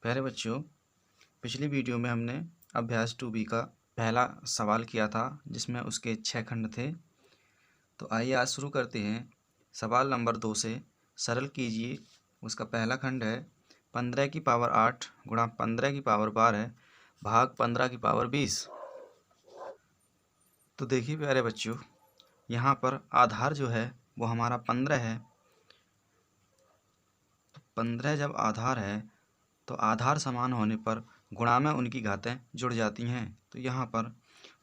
प्यारे बच्चों, पिछली वीडियो में हमने अभ्यास 2B का पहला सवाल किया था जिसमें उसके 6 खंड थे। तो आइए आज शुरू करते हैं सवाल नंबर 2 से। सरल कीजिए। उसका पहला खंड है 15 की पावर 8 गुणा 15 की पावर 12 भाग 15 की पावर 20। तो देखिए प्यारे बच्चों, यहाँ पर आधार जो है वो हमारा 15 है। तो 15 जब आधार है तो आधार समान होने पर गुणा में उनकी घातें जुड़ जाती हैं। तो यहाँ पर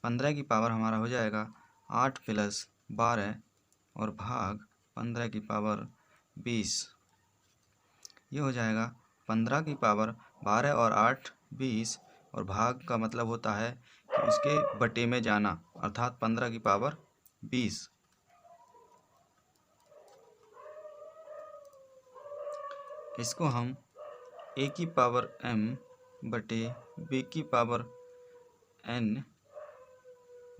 15 की पावर हमारा हो जाएगा 8 + 12 और भाग 15 की पावर 20। ये हो जाएगा 15 की पावर 12 और 8 20 और भाग का मतलब होता है कि उसके बटे में जाना, अर्थात 15 की पावर 20। इसको हम a की पावर m बटे b की पावर n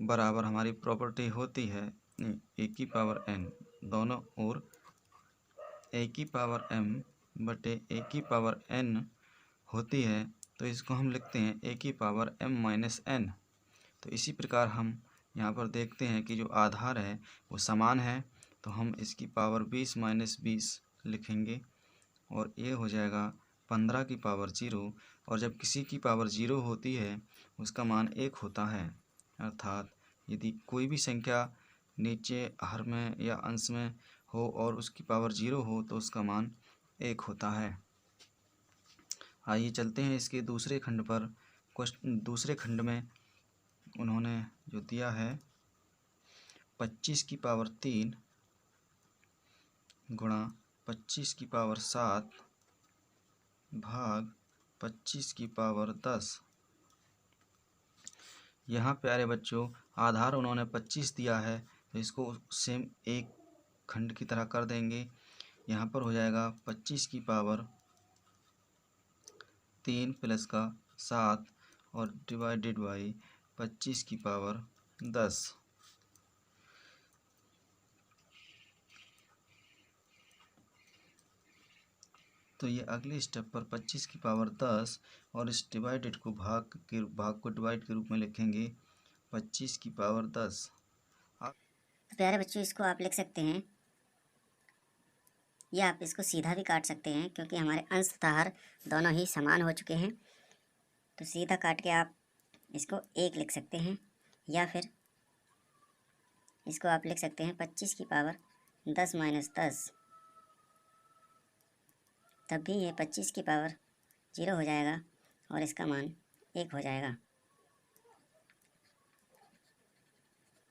बराबर हमारी प्रॉपर्टी होती है a की पावर n दोनों ओर a की पावर m बटे a की पावर n होती है। तो इसको हम लिखते हैं a की पावर m-n। तो इसी प्रकार हम यहाँ पर देखते हैं कि जो आधार है वो समान है, तो हम इसकी पावर 20 - 20 लिखेंगे और ये हो जाएगा 15 की पावर 0। और जब किसी की पावर 0 होती है उसका मान 1 होता है, अर्थात यदि कोई भी संख्या नीचे हर में या अंश में हो और उसकी पावर 0 हो तो उसका मान 1 होता है। आइए चलते हैं इसके दूसरे खंड पर। दूसरे खंड में उन्होंने जो दिया है 25 की पावर 3 गुणा 25 की पावर 7 भाग 25 की पावर 10। यहाँ प्यारे बच्चों आधार उन्होंने 25 दिया है, तो इसको सेम एक खंड की तरह कर देंगे। यहाँ पर हो जाएगा 25 की पावर 3 + का 7 और डिवाइडेड बाई 25 की पावर 10। तो ये अगले स्टेप पर 25 की पावर 10 और इस डिवाइडेड को भाग को डिवाइड के रूप में लिखेंगे 25 की पावर 10। तो प्यारे बच्चों इसको आप लिख सकते हैं या आप इसको सीधा भी काट सकते हैं, क्योंकि हमारे अंश तथा हर दोनों ही समान हो चुके हैं। तो सीधा काट के आप इसको 1 लिख सकते हैं, या फिर इसको आप लिख सकते हैं 25 की पावर 10 - 10। तब भी ये 25 की पावर 0 हो जाएगा और इसका मान 1 हो जाएगा।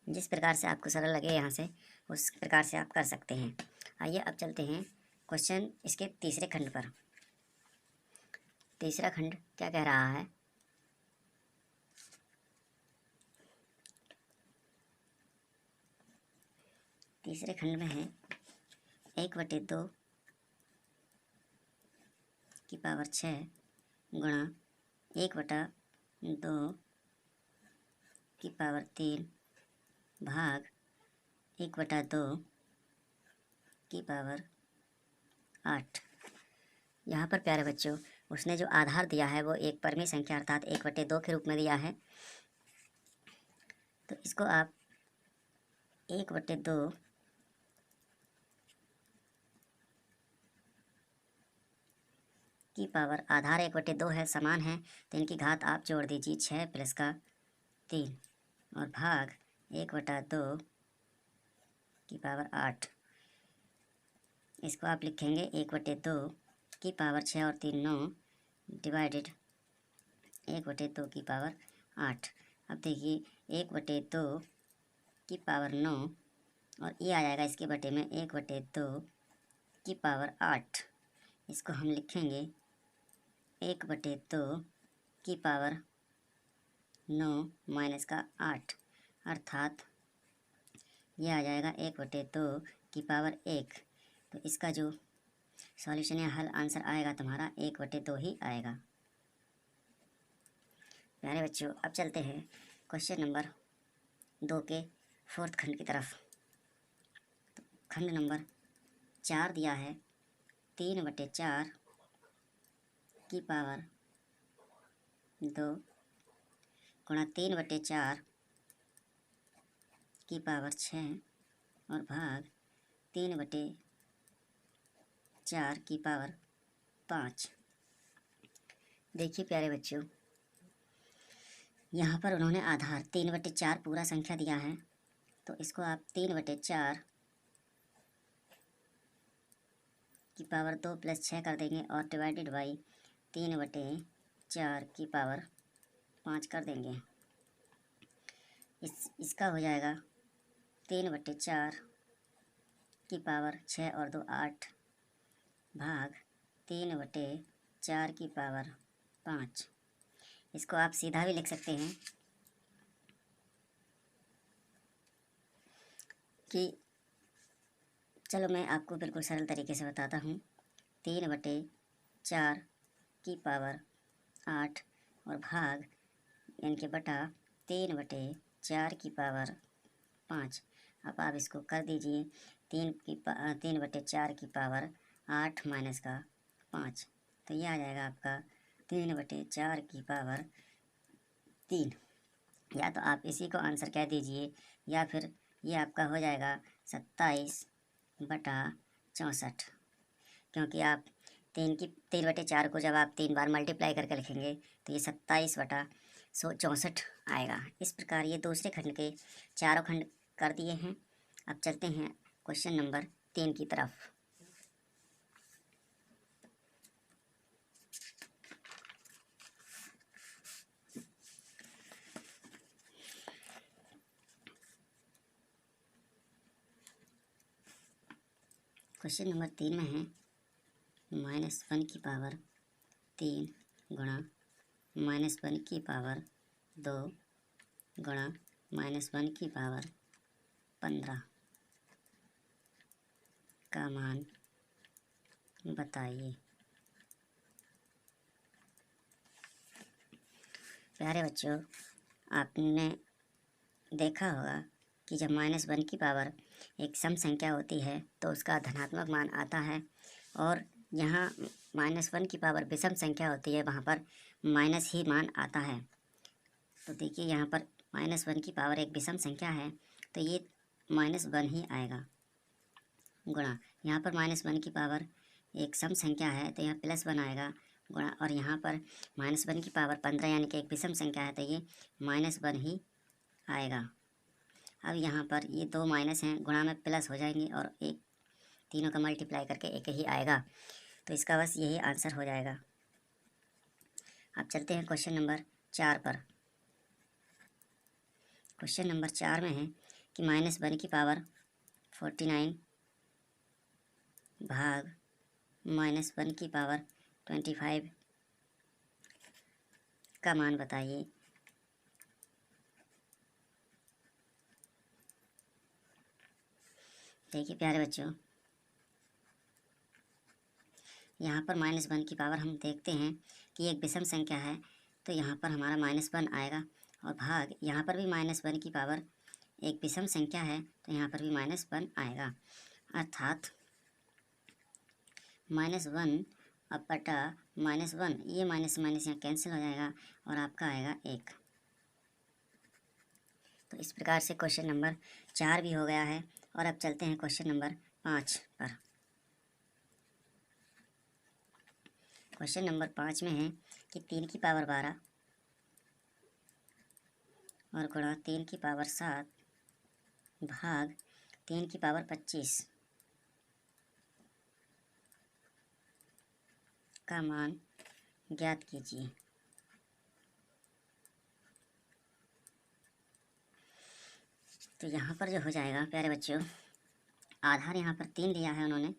जिस प्रकार से आपको सरल लगे यहाँ से, उस प्रकार से आप कर सकते हैं। आइए अब चलते हैं क्वेश्चन इसके तीसरे खंड पर। तीसरा खंड क्या कह रहा है? तीसरे खंड में है 1/2 की पावर 6 गुणा 1/2 की पावर 3 भाग 1/2 की पावर 8। यहाँ पर प्यारे बच्चों उसने जो आधार दिया है वो एक परमीय संख्या अर्थात 1/2 के रूप में दिया है। तो इसको आप 1/2 की पावर, आधार 1/2 है, समान है, तो इनकी घात आप जोड़ दीजिए 6 + का 3 और भाग 1/2 की पावर 8। इसको आप लिखेंगे 1/2 की पावर 6 और 3 9 डिवाइडेड 1/2 की पावर 8। अब देखिए 1/2 की पावर 9 और ये आ जाएगा इसके बटे में 1/2 की पावर 8। इसको हम लिखेंगे 1/2 की पावर 9 - का 8, अर्थात ये आ जाएगा 1/2 की पावर 1। तो इसका जो सॉल्यूशन या हल आंसर आएगा तुम्हारा 1/2 ही आएगा। प्यारे बच्चों अब चलते हैं क्वेश्चन नंबर 2 के फोर्थ खंड की तरफ। तो खंड नंबर 4 दिया है 3/4 की पावर 2 गुणा 3/4 की पावर 6 और भाग 3/4 की पावर 5। देखिए प्यारे बच्चों, यहाँ पर उन्होंने आधार 3/4 पूरा संख्या दिया है, तो इसको आप 3/4 की पावर 2 + 6 कर देंगे और डिवाइडेड बाई 3/4 की पावर 5 कर देंगे। इसका हो जाएगा 3/4 की पावर 6 और 2 8 भाग 3/4 की पावर 5। इसको आप सीधा भी लिख सकते हैं कि चलो मैं आपको बिल्कुल सरल तरीके से बताता हूँ। 3/4 की पावर 8 और भाग यानी कि बटा 3/4 की पावर 5। अब आप इसको कर दीजिए 3/4 की पावर 8 माइनस का 5, तो ये आ जाएगा आपका 3/4 की पावर 3। या तो आप इसी को आंसर कह दीजिए या फिर ये आपका हो जाएगा 27/64, क्योंकि आप 3/4 को जब आप 3 बार मल्टीप्लाई करके लिखेंगे तो ये 27/64 आएगा। इस प्रकार ये दूसरे खंड के चारों खंड कर दिए हैं। अब चलते हैं क्वेश्चन नंबर 3 की तरफ। क्वेश्चन नंबर 3 में है -1 की पावर 3 गुणा -1 की पावर 2 गुणा -1 की पावर 15 का मान बताइए। प्यारे बच्चों, आपने देखा होगा कि जब -1 की पावर एक सम संख्या होती है तो उसका धनात्मक मान आता है, और यहाँ -1 की पावर विषम संख्या होती है, वहाँ पर माइनस ही मान आता है। तो देखिए यहाँ पर -1 की पावर एक विषम संख्या है, तो ये -1 ही आएगा, गुणा यहाँ पर -1 की पावर एक सम संख्या है तो यहाँ +1 आएगा, गुणा और यहाँ पर -1 की पावर 15 यानी कि एक विषम संख्या है तो ये -1 ही आएगा। अब यहाँ पर ये 2 माइनस हैं, गुणा में प्लस हो जाएंगे और एक तीनों का मल्टीप्लाई करके एक ही आएगा, तो इसका बस यही आंसर हो जाएगा। अब चलते हैं क्वेश्चन नंबर 4 पर। क्वेश्चन नंबर 4 में है कि -1 की पावर 49 भाग -1 की पावर 25 का मान बताइए। देखिए प्यारे बच्चों, यहाँ पर -1 की पावर हम देखते हैं कि एक विषम संख्या है, तो यहाँ पर हमारा -1 आएगा, और भाग यहाँ पर भी -1 की पावर एक विषम संख्या है तो यहाँ पर भी -1 आएगा, अर्थात -1 अब बटा -1, ये माइनस माइनस यहाँ कैंसिल हो जाएगा और आपका आएगा 1। तो इस प्रकार से क्वेश्चन नंबर 4 भी हो गया है। और अब चलते हैं क्वेश्चन नंबर 5 पर। क्वेश्चन नंबर 5 में है कि 3 की पावर 12 और गुणा 3 की पावर 7 भाग 3 की पावर 25 का मान ज्ञात कीजिए। तो यहाँ पर जो हो जाएगा प्यारे बच्चों, आधार यहाँ पर 3 दिया है उन्होंने,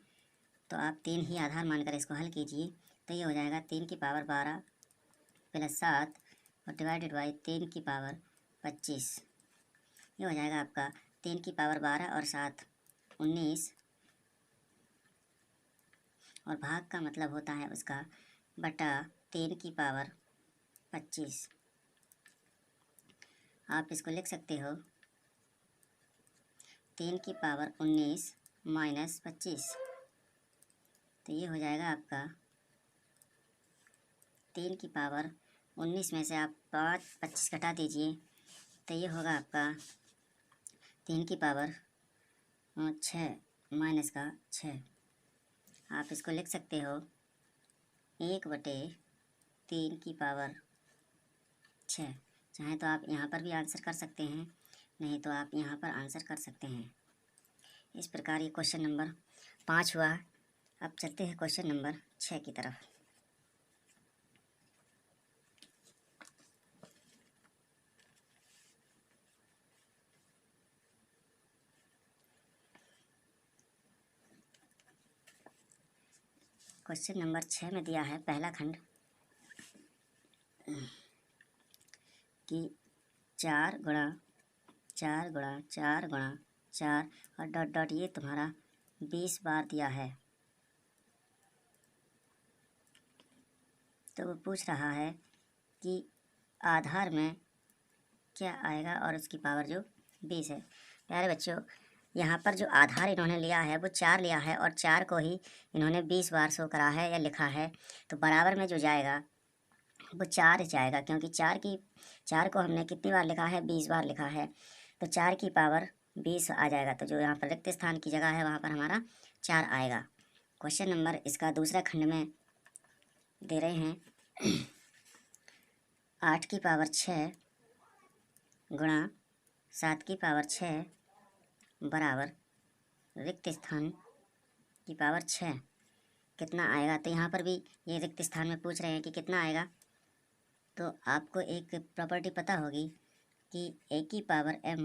तो आप 3 ही आधार मानकर इसको हल कीजिए। तो ये हो जाएगा 3 की पावर 12 + 7 और डिवाइडेड बाई 3 की पावर 25। ये हो जाएगा आपका 3 की पावर 12 और 7 19, और भाग का मतलब होता है उसका बटा 3 की पावर 25। आप इसको लिख सकते हो 3 की पावर 19 माइनस 25, तो ये हो जाएगा आपका 3 की पावर 19 में से आप 25 घटा दीजिए तो ये होगा आपका 3 की पावर 6 माइनस का 6। आप इसको लिख सकते हो 1/3 की पावर 6। चाहे तो आप यहाँ पर भी आंसर कर सकते हैं, नहीं तो आप यहाँ पर आंसर कर सकते हैं। इस प्रकार ये क्वेश्चन नंबर 5 हुआ। अब चलते हैं क्वेश्चन नंबर 6 की तरफ। क्वेश्चन नंबर 6 में दिया है पहला खंड कि 4 गुणा 4 गुणा 4 गुणा 4 और डॉट डॉट ये तुम्हारा 20 बार दिया है। तो वो पूछ रहा है कि आधार में क्या आएगा और उसकी पावर जो 20 है। प्यारे बच्चों, यहाँ पर जो आधार इन्होंने लिया है वो 4 लिया है और 4 को ही इन्होंने 20 बार शो करा है या लिखा है। तो बराबर में जो जाएगा वो 4 जाएगा, क्योंकि 4 को हमने कितनी बार लिखा है, 20 बार लिखा है। तो 4 की पावर 20 आ जाएगा। तो जो यहाँ पर रिक्त स्थान की जगह है वहाँ पर हमारा 4 आएगा। क्वेश्चन नंबर इसका दूसरा खंड में दे रहे हैं 8 की पावर 6 गुणा 7 की पावर 6 बराबर रिक्त स्थान की पावर 6 कितना आएगा। तो यहाँ पर भी ये रिक्त स्थान में पूछ रहे हैं कि कितना आएगा। तो आपको एक प्रॉपर्टी पता होगी कि a की पावर m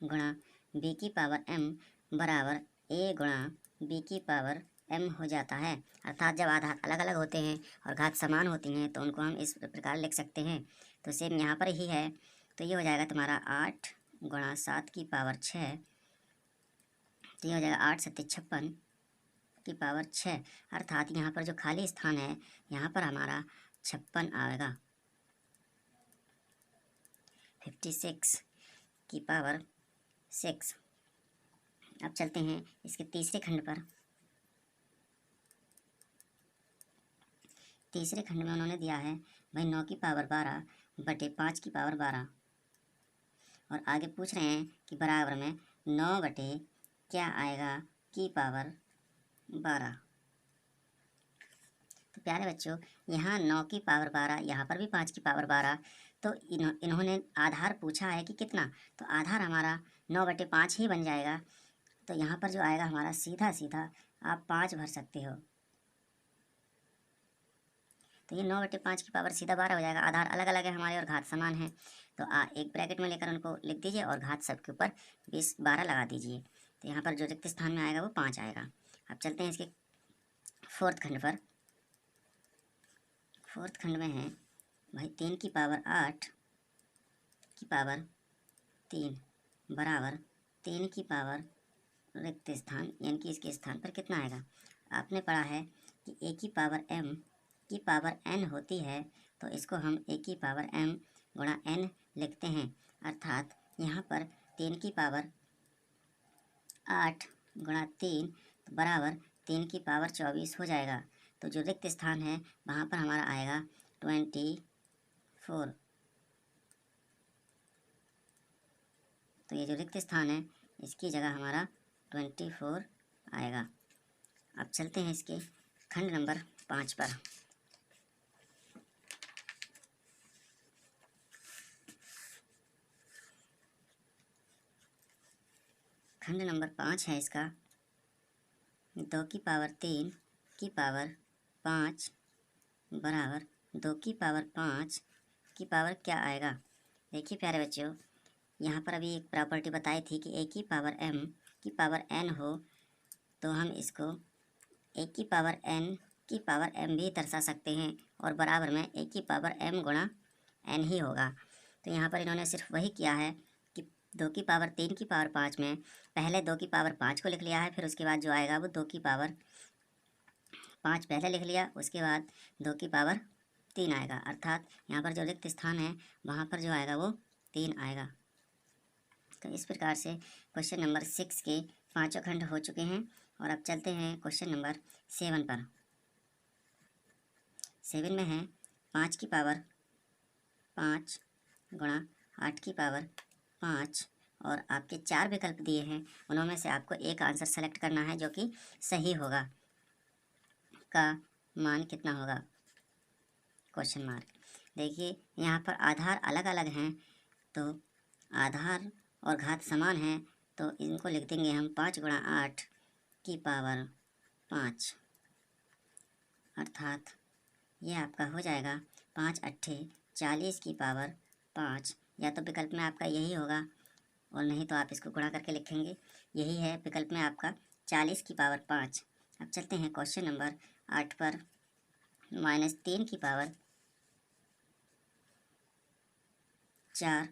गुणा b की पावर m बराबर a गुणा b की पावर m हो जाता है। अर्थात जब आधार अलग अलग होते हैं और घात समान होती हैं तो उनको हम इस प्रकार लिख सकते हैं। तो सेम यहाँ पर ही है। तो ये हो जाएगा तुम्हारा 8 गुणा 7 की पावर 6। तो ये हो जाएगा 8 7 56 की पावर 6। अर्थात यहाँ पर जो खाली स्थान है यहाँ पर हमारा 56 आएगा। 56 की पावर 6। अब चलते हैं इसके तीसरे खंड पर। तीसरे खंड में उन्होंने दिया है भाई 9 की पावर 12 बटे 5 की पावर 12 और आगे पूछ रहे हैं कि बराबर में 9 बटे क्या आएगा की पावर 12। तो प्यारे बच्चों, यहाँ 9 की पावर 12, यहाँ पर भी 5 की पावर 12। तो इन्होंने आधार पूछा है कि कितना, तो आधार हमारा 9/5 ही बन जाएगा। तो यहाँ पर जो आएगा हमारा सीधा सीधा आप 5 भर सकते हो। तो ये 9/5 की पावर सीधा 12 हो जाएगा। आधार अलग अलग है हमारे और घात समान है। तो एक ब्रैकेट में लेकर उनको लिख दीजिए और घात सबके ऊपर 12 लगा दीजिए। तो यहाँ पर जो रिक्त स्थान में आएगा वो 5 आएगा। अब चलते हैं इसके फोर्थ खंड पर। फोर्थ खंड में है भाई 3 की पावर 8 की पावर 3 बराबर 3 की पावर रिक्त स्थान, यानी कि इसके स्थान पर कितना आएगा। आपने पढ़ा है कि a की पावर m की पावर n होती है, तो इसको हम a की पावर m गुणा n लिखते हैं। अर्थात यहाँ पर 3 की पावर 8 गुणा 3 बराबर 3 की पावर 24 हो जाएगा। तो जो रिक्त स्थान है वहाँ पर हमारा आएगा 24। तो ये जो रिक्त स्थान है इसकी जगह हमारा 24 आएगा। अब चलते हैं इसके खंड नंबर 5 पर। खंड नंबर 5 है इसका 2 की पावर 3 की पावर 5 बराबर 2 की पावर 5 की पावर क्या आएगा। देखिए प्यारे बच्चों, यहाँ पर अभी एक प्रॉपर्टी बताई थी कि a की पावर m की पावर n हो तो हम इसको a की पावर n की पावर m भी दर्शा सकते हैं और बराबर में a की पावर m गुणा n ही होगा। तो यहाँ पर इन्होंने सिर्फ वही किया है कि 2 की पावर 3 की पावर 5 में पहले 2 की पावर 5 को लिख लिया है, फिर उसके बाद जो आएगा वो 2 की पावर 5 पहले लिख लिया, उसके बाद 2 की पावर 3 आएगा। अर्थात यहाँ पर जो रिक्त स्थान है वहाँ पर जो आएगा वो 3 आएगा। तो इस प्रकार से क्वेश्चन नंबर 6 के 5 खंड हो चुके हैं। और अब चलते हैं क्वेश्चन नंबर 7 पर। 7 में है 5 की पावर 5 गुणा 8 की पावर 5 और आपके 4 विकल्प दिए हैं, उनमें से आपको एक आंसर सेलेक्ट करना है जो कि सही होगा। का मान कितना होगा? Question mark. देखिए यहाँ पर आधार अलग अलग हैं, तो आधार और घात समान हैं, तो इनको लिख देंगे हम 5 गुणा 8 की पावर 5, अर्थात ये आपका हो जाएगा 5 अट्ठे 40 की पावर 5। या तो विकल्प में आपका यही होगा और नहीं तो आप इसको गुणा करके लिखेंगे। यही है विकल्प में आपका 40 की पावर 5। अब चलते हैं क्वेश्चन नंबर 8 पर। -3 की पावर 4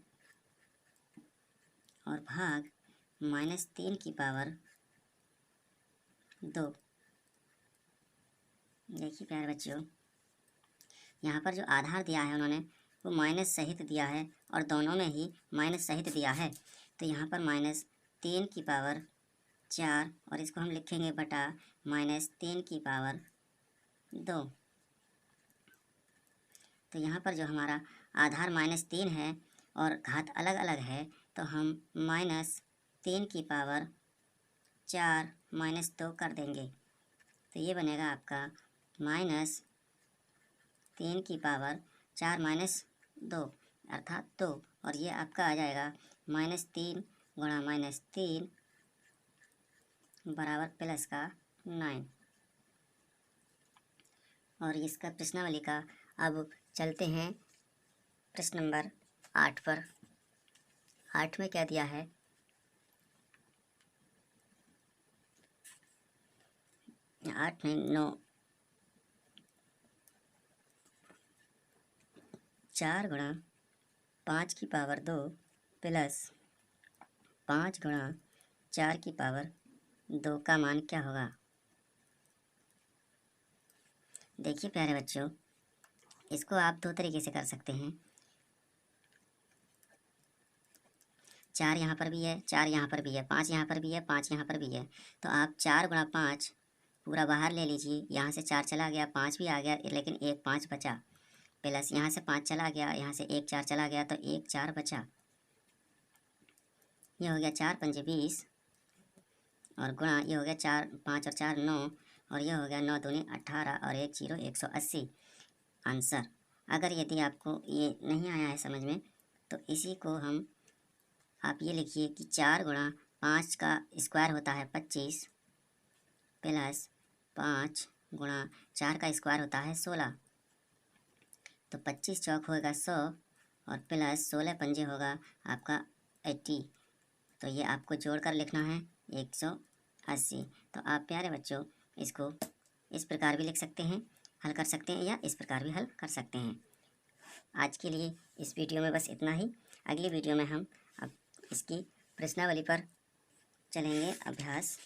और भाग -3 की पावर 2। देखिए प्यारे बच्चों, यहाँ पर जो आधार दिया है उन्होंने वो माइनस सहित दिया है और दोनों में ही माइनस सहित दिया है। तो यहाँ पर -3 की पावर 4 और इसको हम लिखेंगे बटा -3 की पावर 2। तो यहाँ पर जो हमारा आधार -3 है और घात अलग अलग है, तो हम -3 की पावर 4 -2 कर देंगे। तो ये बनेगा आपका -3 की पावर 4 -2 अर्थात 2, और ये आपका आ जाएगा -3 गुणा -3 बराबर प्लस का 9। और इसका प्रश्नावली का अब चलते हैं प्रश्न नंबर 8 पर। 8 में क्या दिया है? 8 में 9 4 गुणा 5 की पावर 2 प्लस 5 गुणा 4 की पावर 2 का मान क्या होगा? देखिए प्यारे बच्चों, इसको आप दो तरीके से कर सकते हैं। 4 यहाँ पर भी है, 4 यहाँ पर भी है, 5 यहाँ पर भी है, 5 यहाँ पर भी है। तो आप 4 गुणा 5 पूरा बाहर ले लीजिए। यहाँ से 4 चला गया, 5 भी आ गया, लेकिन एक 5 बचा, प्लस यहाँ से 5 चला गया, यहाँ से एक 4 चला गया, तो एक 4 बचा। ये हो गया 4 पंजे 20 और गुणा ये हो गया 4 5 और 4 9 और ये हो गया 9 दूनी 18 और 1 0 180 आंसर। अगर यदि आपको ये नहीं आया है समझ में, तो इसी को हम आप ये लिखिए कि 4 गुणा 5 का स्क्वायर होता है 25 प्लस 5 गुणा 4 का स्क्वायर होता है 16। तो 25 चौक होगा 100 और प्लस 16 पंजे होगा आपका 80। तो ये आपको जोड़कर लिखना है 180। तो आप प्यारे बच्चों इसको इस प्रकार भी लिख सकते हैं, हल कर सकते हैं, या इस प्रकार भी हल कर सकते हैं। आज के लिए इस वीडियो में बस इतना ही। अगली वीडियो में हम अब इसकी प्रश्नावली पर चलेंगे, अभ्यास।